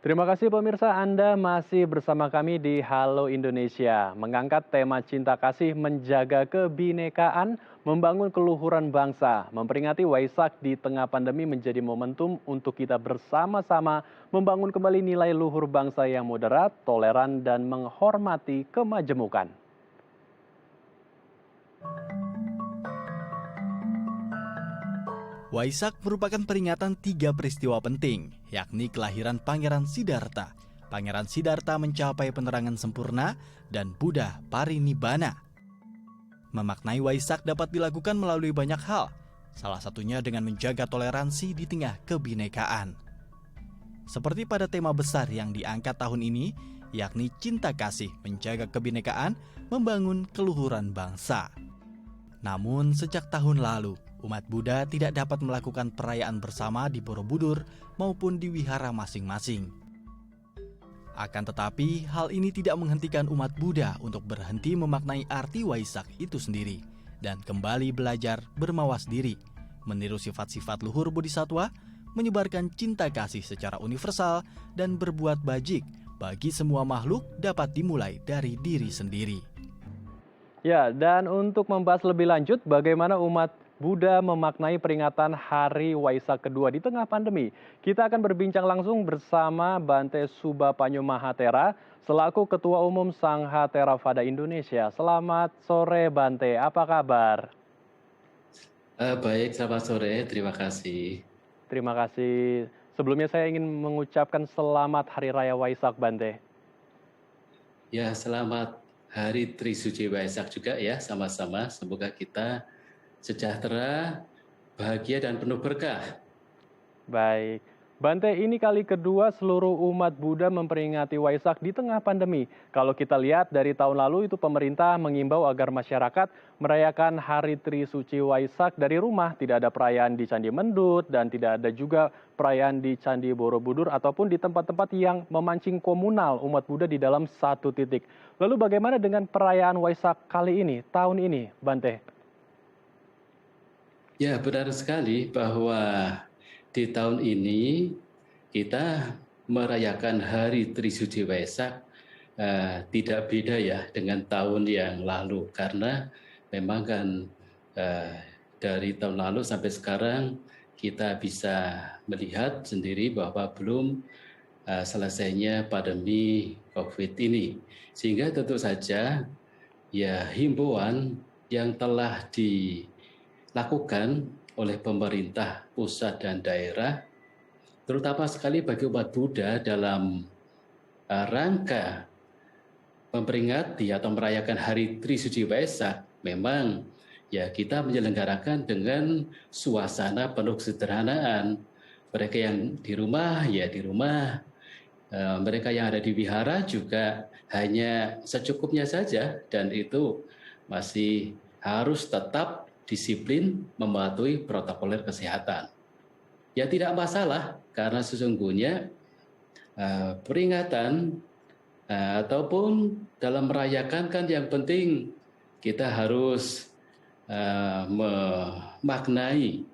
Terima kasih pemirsa, Anda masih bersama kami di Halo Indonesia. Mengangkat tema cinta kasih menjaga kebinekaan, membangun keluhuran bangsa. Memperingati Waisak di tengah pandemi menjadi momentum untuk kita bersama-sama membangun kembali nilai luhur bangsa yang moderat, toleran, dan menghormati kemajemukan. Waisak merupakan peringatan 3 peristiwa penting, yakni kelahiran Pangeran Siddhartha. Pangeran Siddhartha mencapai penerangan sempurna dan Buddha parinibbana. Memaknai Waisak dapat dilakukan melalui banyak hal, salah satunya dengan menjaga toleransi di tengah kebinekaan. Seperti pada tema besar yang diangkat tahun ini, yakni cinta kasih menjaga kebinekaan, membangun keluhuran bangsa. Namun sejak tahun lalu, umat Buddha tidak dapat melakukan perayaan bersama di Borobudur maupun di wihara masing-masing. Akan tetapi, hal ini tidak menghentikan umat Buddha untuk berhenti memaknai arti Waisak itu sendiri dan kembali belajar bermawas diri, meniru sifat-sifat luhur bodhisatwa, menyebarkan cinta kasih secara universal, dan berbuat bajik bagi semua makhluk dapat dimulai dari diri sendiri. Ya, dan untuk membahas lebih lanjut bagaimana umat Buddha memaknai peringatan Hari Waisak kedua di tengah pandemi, kita akan berbincang langsung bersama Bante Subapanyo Mahatera selaku Ketua Umum Sangha Theravada Indonesia. Selamat sore Bante, apa kabar? Baik, selamat sore. Terima kasih. Terima kasih. Sebelumnya saya ingin mengucapkan selamat Hari Raya Waisak Bante. Ya, selamat Hari Trisuci Waisak juga ya, sama-sama. Semoga kita sejahtera, bahagia, dan penuh berkah. Baik. Bante, ini kali kedua seluruh umat Buddha memperingati Waisak di tengah pandemi. Kalau kita lihat dari tahun lalu itu pemerintah mengimbau agar masyarakat merayakan Hari Trisuci Waisak dari rumah. Tidak ada perayaan di Candi Mendut dan tidak ada juga perayaan di Candi Borobudur ataupun di tempat-tempat yang memancing komunal umat Buddha di dalam satu titik. Lalu bagaimana dengan perayaan Waisak kali ini, tahun ini, Bante? Ya, benar sekali bahwa di tahun ini kita merayakan Hari Trisuci Waisak tidak beda ya dengan tahun yang lalu, karena memang kan dari tahun lalu sampai sekarang kita bisa melihat sendiri bahwa belum selesainya pandemi COVID ini, sehingga tentu saja ya himbauan yang telah dilakukan oleh pemerintah pusat dan daerah, terutama sekali bagi umat Buddha dalam rangka memperingati atau merayakan Hari Trisuci Waisak, memang ya kita menyelenggarakan dengan suasana penuh kesederhanaan. Mereka yang di rumah ya di rumah, mereka yang ada di wihara juga hanya secukupnya saja, dan itu masih harus tetap disiplin mematuhi protokoler kesehatan. Ya tidak masalah, karena sesungguhnya peringatan ataupun dalam merayakan kan yang penting kita harus memaknai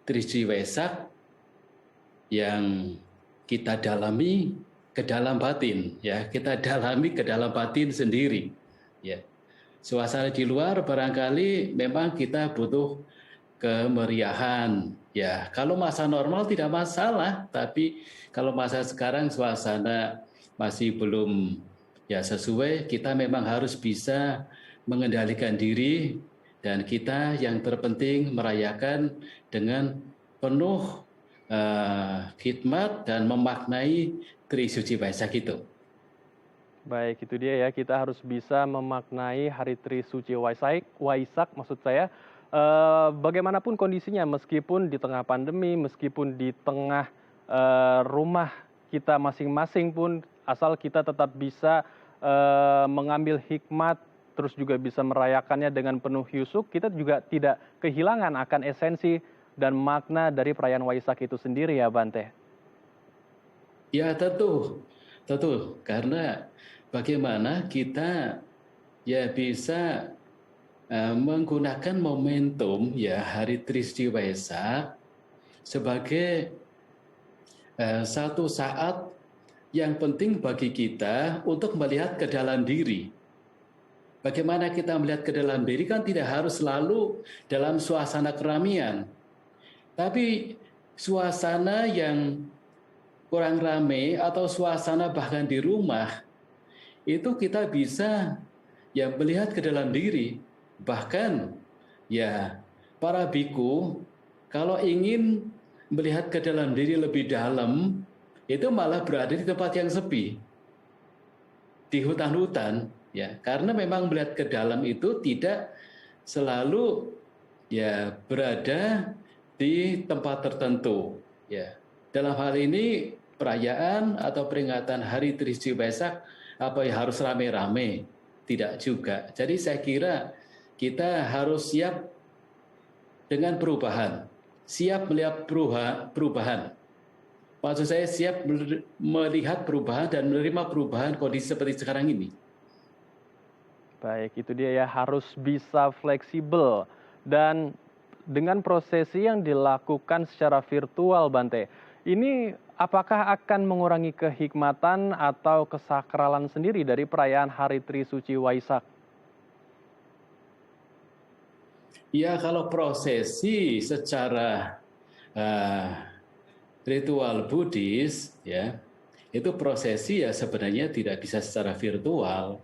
Trisuci Waisak yang kita dalami ke dalam batin, ya kita dalami ke dalam batin sendiri, ya. Suasana di luar barangkali memang kita butuh kemeriahan. Ya, kalau masa normal tidak masalah, tapi kalau masa sekarang suasana masih belum ya sesuai, kita memang harus bisa mengendalikan diri, dan kita yang terpenting merayakan dengan penuh khidmat dan memaknai Trisuci Waisak itu. Baik, itu dia ya. Kita harus bisa memaknai Hari Trisuci Waisak maksud saya. Bagaimanapun kondisinya, meskipun di tengah pandemi, meskipun di tengah rumah kita masing-masing pun, asal kita tetap bisa mengambil hikmat, terus juga bisa merayakannya dengan penuh hyusuk, kita juga tidak kehilangan akan esensi dan makna dari perayaan Waisak itu sendiri ya, Bante. Ya tentu, karena bagaimana kita ya bisa menggunakan momentum ya Hari Trisuci Waisak sebagai satu saat yang penting bagi kita untuk melihat ke dalam diri. Bagaimana kita melihat ke dalam diri kan tidak harus selalu dalam suasana keramaian, tapi suasana yang kurang ramai atau suasana bahkan di rumah, itu kita bisa ya melihat ke dalam diri. Bahkan ya para biku kalau ingin melihat ke dalam diri lebih dalam, itu malah berada di tempat yang sepi, di hutan-hutan, ya, karena memang melihat ke dalam itu tidak selalu ya berada di tempat tertentu, ya. Dalam hal ini perayaan atau peringatan Hari Trisuci Waisak apa ya harus rame-rame? Tidak juga. Jadi saya kira kita harus siap dengan perubahan, siap melihat perubahan. Maksud saya siap melihat perubahan dan menerima perubahan kondisi seperti sekarang ini. Baik, itu dia ya, harus bisa fleksibel. Dan dengan prosesi yang dilakukan secara virtual, Bante, ini apakah akan mengurangi kehikmatan atau kesakralan sendiri dari perayaan Hari Trisuci Waisak? Ya, kalau prosesi secara ritual Buddhis, ya, itu prosesi ya sebenarnya tidak bisa secara virtual.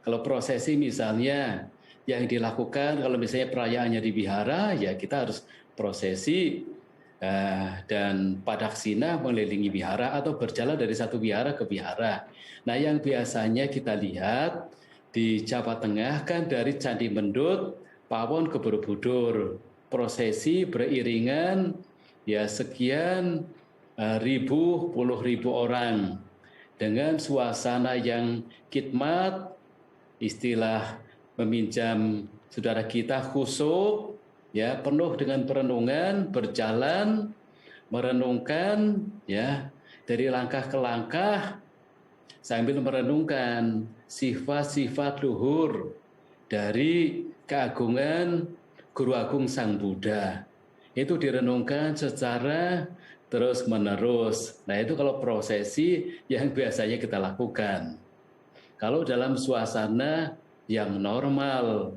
Kalau prosesi misalnya yang dilakukan, kalau misalnya perayaannya di wihara, ya kita harus prosesi dan padaksina mengelilingi wihara atau berjalan dari satu wihara ke wihara. Nah, yang biasanya kita lihat di Jawa Tengah kan dari Candi Mendut, Pawon ke Borobudur, prosesi beriringan ya sekian puluh ribu orang dengan suasana yang khidmat, istilah meminjam saudara kita khusyuk, ya penuh dengan perenungan, berjalan merenungkan ya dari langkah ke langkah sambil merenungkan sifat-sifat luhur dari keagungan Guru Agung Sang Buddha. Itu direnungkan secara terus-menerus. Nah, itu kalau prosesi yang biasanya kita lakukan. Kalau dalam suasana yang normal,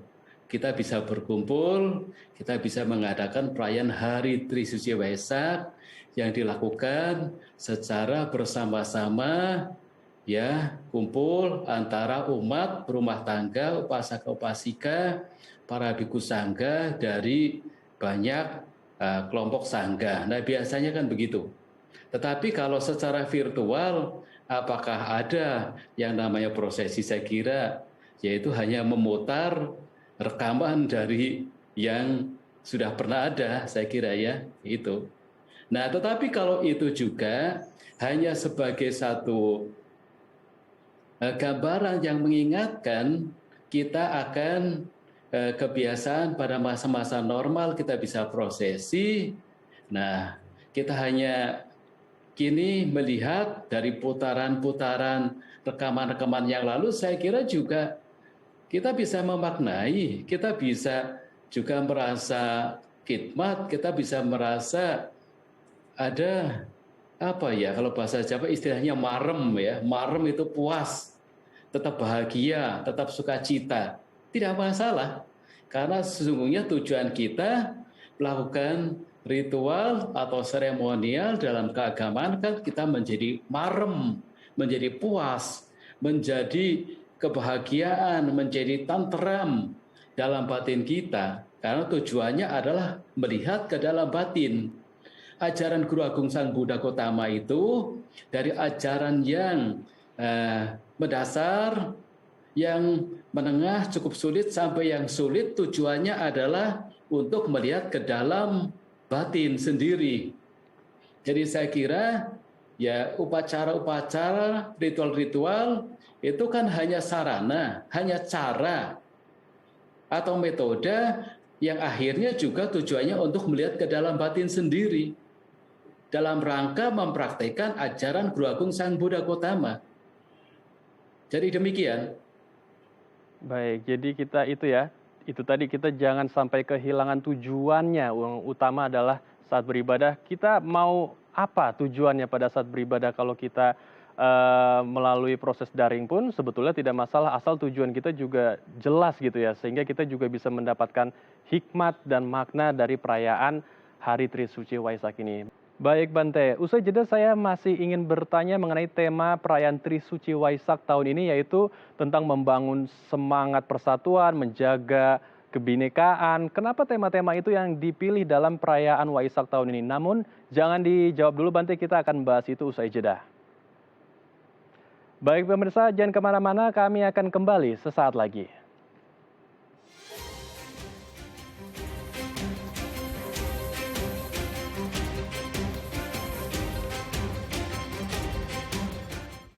kita bisa berkumpul, kita bisa mengadakan perayaan Hari Trisuci Waisak yang dilakukan secara bersama-sama, ya, kumpul antara umat berumah tangga, upasaka-upasika, para biku sangga dari banyak kelompok sangga. Nah, biasanya kan begitu. Tetapi kalau secara virtual, apakah ada yang namanya prosesi? Saya kira yaitu hanya memutar rekaman dari yang sudah pernah ada, saya kira ya, itu. Nah, tetapi kalau itu juga hanya sebagai satu gambaran yang mengingatkan kita akan kebiasaan pada masa-masa normal kita bisa prosesi. Nah, kita hanya kini melihat dari putaran-putaran rekaman-rekaman yang lalu, saya kira juga kita bisa memaknai, kita bisa juga merasa khidmat, kita bisa merasa ada apa ya, kalau bahasa Jawa istilahnya marem ya, marem itu puas, tetap bahagia, tetap sukacita. Tidak masalah, karena sesungguhnya tujuan kita melakukan ritual atau seremonial dalam keagamaan kan kita menjadi marem, menjadi puas, menjadi kebahagiaan, menjadi tenteram dalam batin kita. Karena tujuannya adalah melihat ke dalam batin. Ajaran Guru Agung Sang Buddha Gautama itu dari ajaran yang mendasar, yang menengah cukup sulit sampai yang sulit, tujuannya adalah untuk melihat ke dalam batin sendiri. Jadi saya kira ya upacara-upacara, ritual-ritual itu kan hanya sarana, hanya cara atau metode yang akhirnya juga tujuannya untuk melihat ke dalam batin sendiri dalam rangka mempraktikkan ajaran Guru Agung Sang Buddha Gautama. Jadi demikian. Baik, jadi kita itu ya, itu tadi kita jangan sampai kehilangan tujuannya. Yang utama adalah saat beribadah, kita mau apa tujuannya pada saat beribadah kalau kita melalui proses daring pun sebetulnya tidak masalah asal tujuan kita juga jelas gitu ya, sehingga kita juga bisa mendapatkan hikmat dan makna dari perayaan Hari Trisuci Waisak ini. Baik Bante, usai jeda saya masih ingin bertanya mengenai tema perayaan Trisuci Waisak tahun ini, yaitu tentang membangun semangat persatuan, menjaga kebinekaan. Kenapa tema-tema itu yang dipilih dalam perayaan Waisak tahun ini? Namun jangan dijawab dulu Bante, kita akan bahas itu usai jeda. Baik pemirsa, jangan kemana-mana, kami akan kembali sesaat lagi.